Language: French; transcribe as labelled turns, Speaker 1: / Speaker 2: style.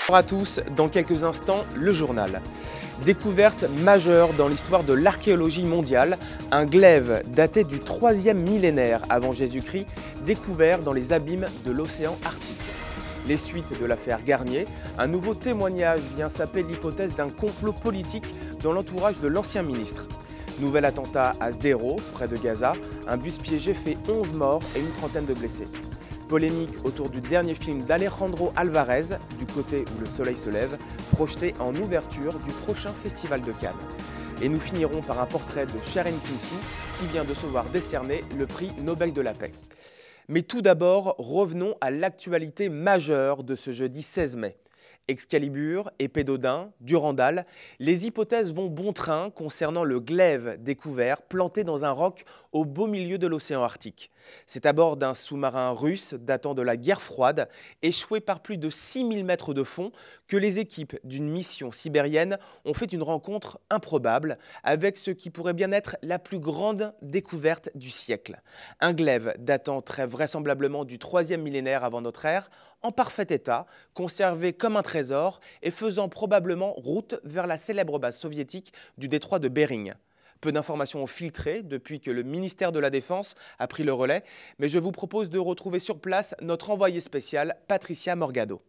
Speaker 1: Bonjour à tous, dans quelques instants, le journal. Découverte majeure dans l'histoire de l'archéologie mondiale, un glaive daté du 3e millénaire avant Jésus-Christ, découvert dans les abîmes de l'océan Arctique. Les suites de l'affaire Garnier, un nouveau témoignage vient saper l'hypothèse d'un complot politique dans l'entourage de l'ancien ministre. Nouvel attentat à Sderot, près de Gaza, un bus piégé fait 11 morts et une trentaine de blessés. Polémique autour du dernier film d'Alejandro Alvarez, Du côté où le soleil se lève, projeté en ouverture du prochain festival de Cannes. Et nous finirons par un portrait de Sharon Kinsou, qui vient de se voir décerner le prix Nobel de la paix. Mais tout d'abord, revenons à l'actualité majeure de ce jeudi 16 mai. Excalibur, épée d'Odin, Durandal, les hypothèses vont bon train concernant le glaive découvert planté dans un roc au beau milieu de l'océan Arctique. C'est à bord d'un sous-marin russe datant de la guerre froide, échoué par plus de 6000 mètres de fond, que les équipes d'une mission sibérienne ont fait une rencontre improbable avec ce qui pourrait bien être la plus grande découverte du siècle. Un glaive datant très vraisemblablement du 3e millénaire avant notre ère, en parfait état, conservé comme un trésor et faisant probablement route vers la célèbre base soviétique du détroit de Bering. Peu d'informations ont filtré depuis que le ministère de la Défense a pris le relais, mais je vous propose de retrouver sur place notre envoyée spéciale, Patricia Morgado.